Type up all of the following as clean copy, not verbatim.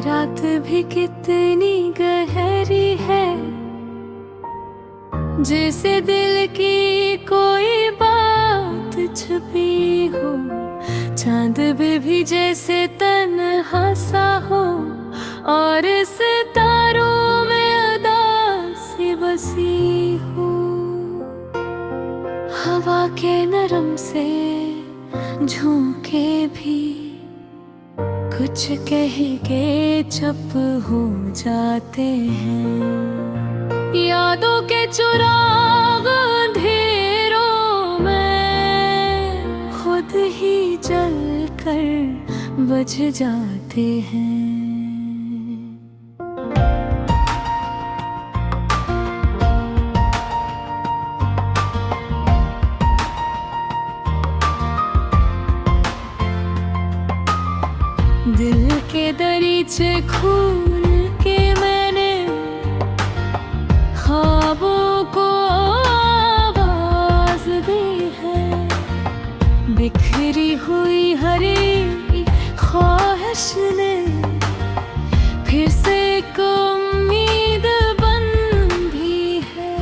रात भी कितनी गहरी है, जैसे दिल की कोई बात छुपी हो। चांद भी जैसे तन्हा सा हो, और सितारों में उदासी बसी हो। हवा के नरम से झोंके भी कुछ कह के चुप हो जाते हैं। यादों के चिराग अंधेरों में खुद ही जल कर बुझ जाते हैं। दिल के दरीचे खोल के मैंने ख्वाबों को आवाज दी है। बिखरी हुई हर एक ख्वाहिश ने फिर से एक उम्मीद बंधी है।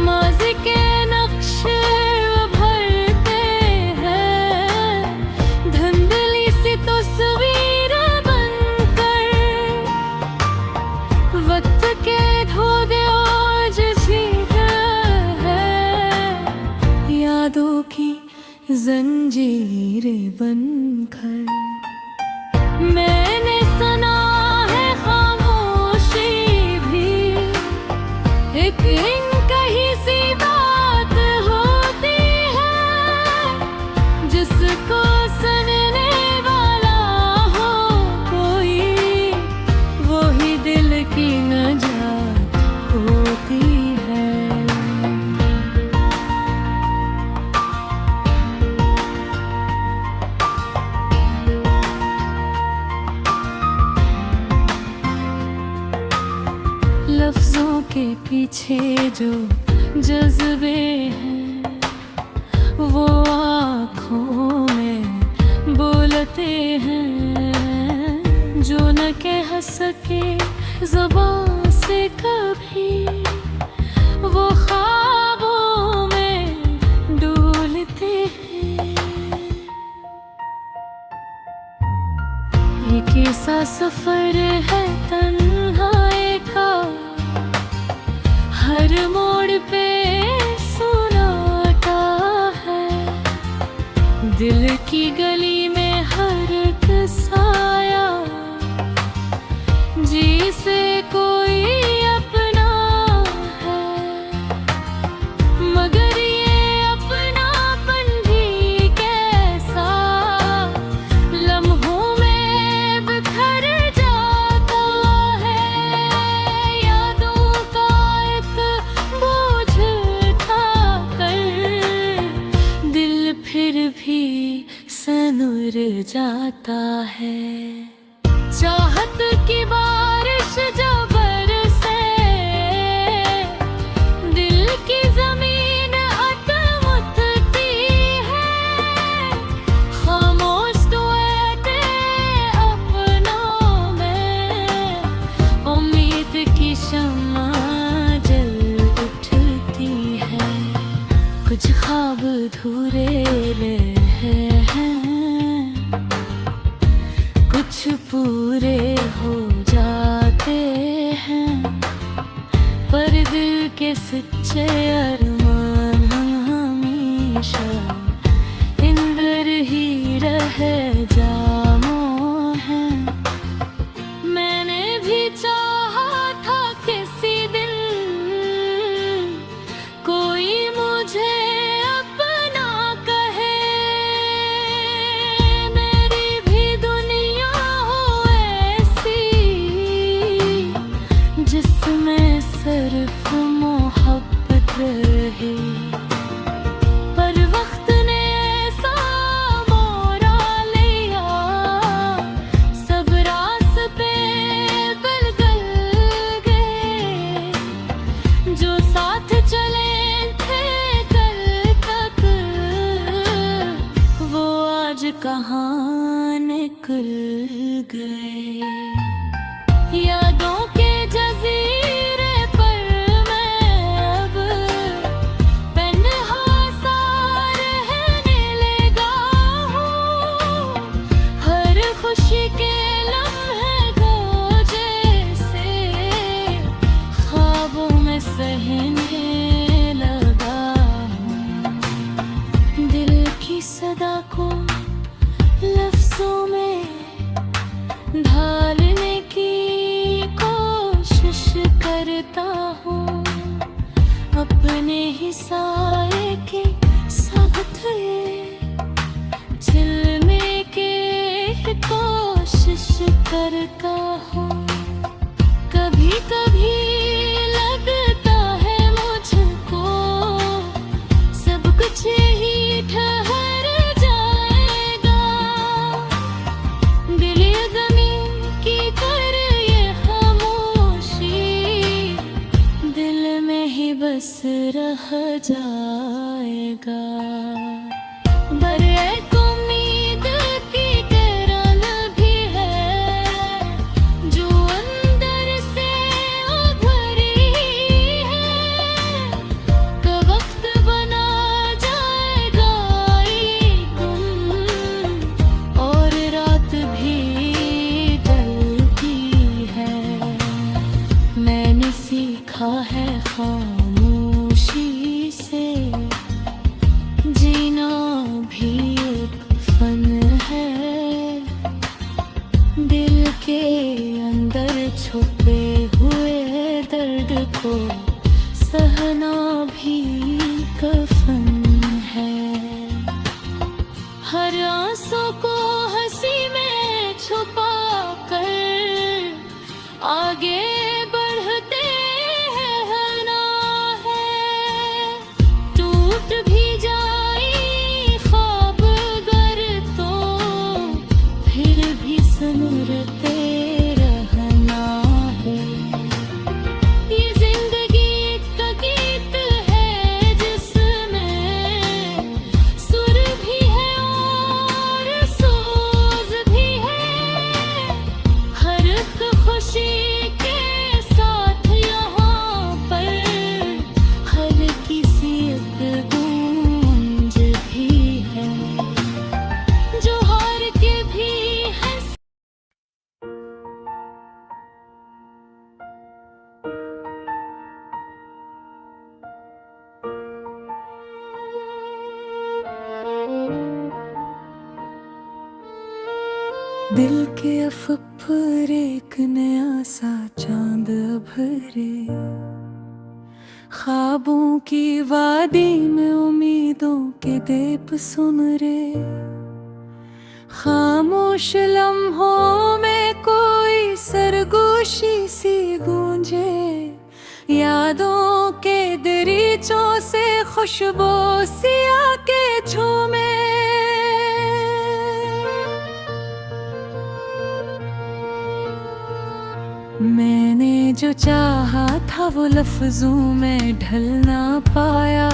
माज़ी के नक्शे भरते हैं, धुंधली सी तस्वीर बनकर। वक्त के धोखे आज जीत है, यादों की जंजीरें बनकर। मैंने सुना है खामोशी भी एक कहीं सी बात होती है, जिसको सुनने वाला हो कोई, वो ही दिल की नजात होती है। लफ्जों के पीछे जो जज्बे हैं, वो आँखों में बोलते हैं। जो न कह सके ज़ुबान से कभी, वो ख्वाबों में डोलते हैं। एक ऐसा सफर है तन्हाई का, हर मोड़ पे सुनाता है। दिल की गली में हर एक साया, जिसे कोई अपना है। मगर ये अपनापन भी कैसा, लम्हों में बिखर जाता है। यादों का एक बोझ उठाकर दिल फिर भी सनूर जाता है। चाहत की बारिश जो बरसे, दिल की जमीन अतमुतती है। खामोश दुआएं अपनों में, उम्मीद की शम्मा जल उठती है। कुछ ख्वाब अधूरे हैं, कुछ पूरे हो जाते हैं। पर दिल के सच्चे अरमान हमेशा इंदर ही रह जामों हैं। मैंने भी चाहा था किसी दिन कोई मुझे अपना कहे। मेरी भी दुनिया हो ऐसी, जिसमें सिर्फ मोहब्बत रहे। पर वक्त ने ऐसा मोड़ा लिया, सब रास्ते बदल गए। जो साथ चले थे कल तक, वो आज कहाँ निकल गए। करता हूँ अपने ही साए के साथ ये झिलने के कोशिश करता हूँ। कभी कभी लगता है मुझको सब कुछ ही ठहर जाएगा। दिल ये गमी की कर ये खामोशी दिल में ही बस रह जाएगा। बर एक उम्मीद की किरण भी है जो अंदर से उभरी है। कब वक्त बना जाएगा एक गुम और रात भी ढलती है। मैंने सीखा है खामोशी से जीना भी एक फन है। दिल के अंदर छुपे हुए दर्द को सहना भी कफन है। हर आंसू को हंसी में छुपा कर आगे बढ़ते रहना है। टूट भी जाए ख्वाब गर तो फिर भी संवरते रहना है। ये जिंदगी का गीत है जिसमें सुर भी है और सोज भी है। हर एक खुशी के साथ यहाँ पर हर किसी एक गूंज भी है जो हार के भी है। दिल के अफक पर एक नया सा चांद भरे। ख्वाबों की वादी में उम्मीदों के दीप सुनरे। खामोश लम्हों में कोई सरगोशी सी गूंजे। यादों के दरीचों से खुशबू सी आके झूमे। मैंने जो चाहा था वो लफ्जों में ढल ना पाया।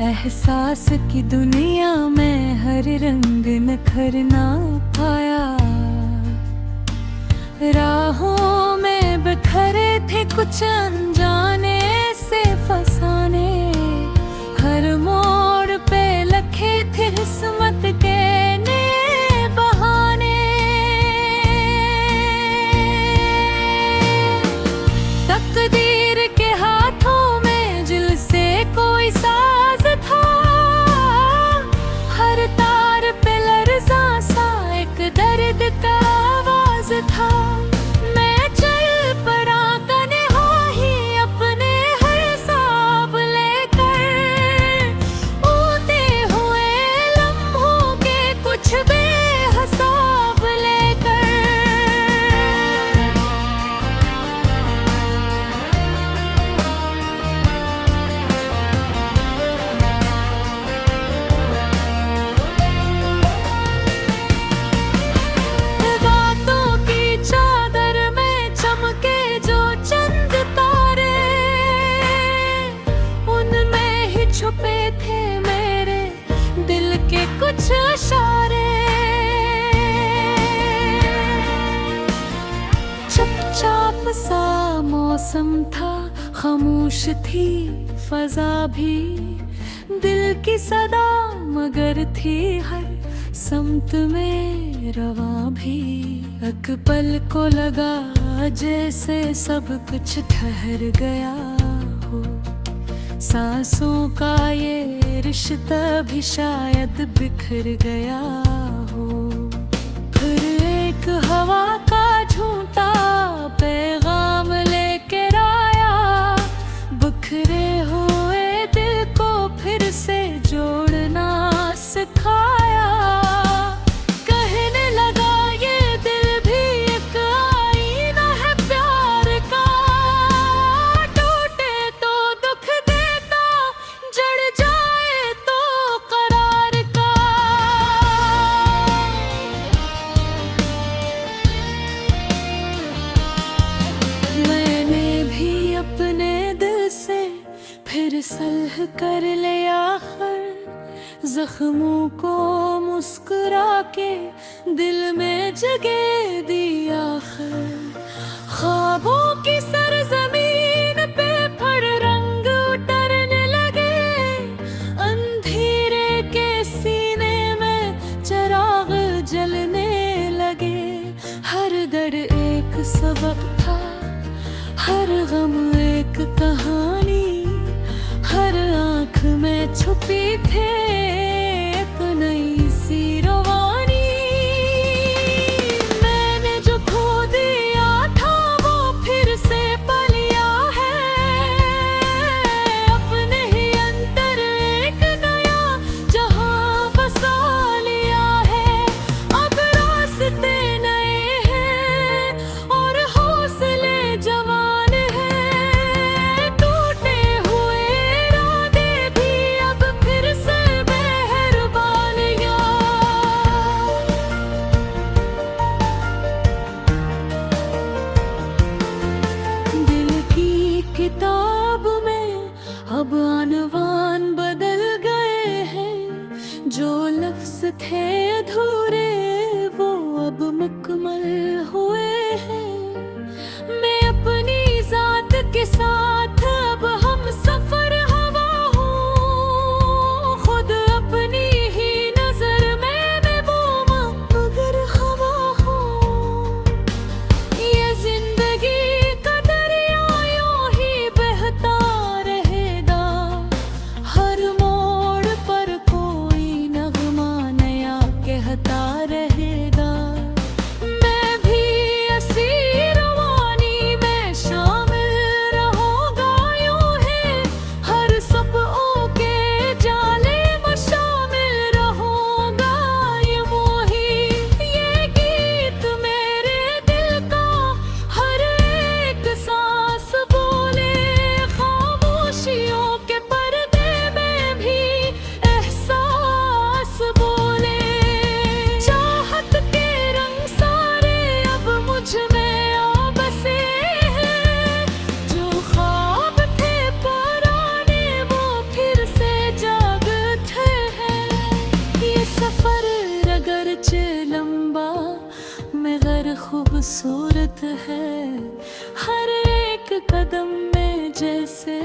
एहसास की दुनिया में हर रंग निखर ना पाया। राहों में बिखरे थे कुछ अनजाने से फसाने। हर मोड़ पे लखे थे किस्मत के नए बहाने। तकदीर के हाथों में दिल से कोई साज था। हर तार पे लर्ज़ा सा एक दर्द का आवाज था। मैं चल पड़ा तन्हाई अपने हर सांप लेकर। ऊते हुए लम्हों के कुछ बेहिसाब लेकर। बातों की चादर में चमके जो चंद तारे। उनमें ही छुपे थे मेरे दिल के कुछ इशारे। चुपचाप सा मौसम था, खामोश थी फजा भी। दिल की सदा मगर थी हर समत में रवा भी। एक पल को लगा जैसे सब कुछ ठहर गया हो। सांसों का ये रिश्ता भी शायद बिखर गया हो। फिर एक हवा का झूठा पैगाम ले फिर सल्ह कर ले आखिर जख्मों को मुस्कुरा के दिल में जगह दी आखिर। ख्वाबों की सरजमीन पे फिर रंग उतरने लगे, अंधेरे के सीने में चिराग जलने लगे। हर दर एक सबक था, हर गम एक कहानी, हर आँख में छुपी थे एक नई सी रवानी। मैंने जो खो दिया था वो फिर से पा लिया है, अपने ही अंदर एक नया जहां बसा लिया है। अब रास्ते नए हैं और हौसले जवान हैं, टूटे हुए इरादे भी अब फिर से मेहरबानियां। दिल की किताब में अब अनवान बदल गए हैं, जो लफ्ज थे अधूरे वो अब मुकम्मल हुए हैं। मैं अपनी जात के साथ अब हम सफर हवा हूँ, खुद अपनी ही नजर में महबूब मगर हवा हूँ। ये जिंदगी का दरिया यूं ही बहता रहेगा, हर मोड़ पर कोई नगमा नया कहता रहेगा। मैं भी ऐसी रवानी में शामिल रहूंगा यूं ही, हर सफ़ों के जाले में शामिल रहूंगा यूं ही। ये गीत मेरे दिल का हर एक सांस बोले, खामोशियों के पर्दे में भी एहसास बोले। चाहत के रंग सारे अब मुझ में आ बसे हैं, जो ख्वाब थे पुराने वो फिर से जागते हैं। ये सफर अगरचे लंबा मगर खूबसूरत है, हर एक कदम में जैसे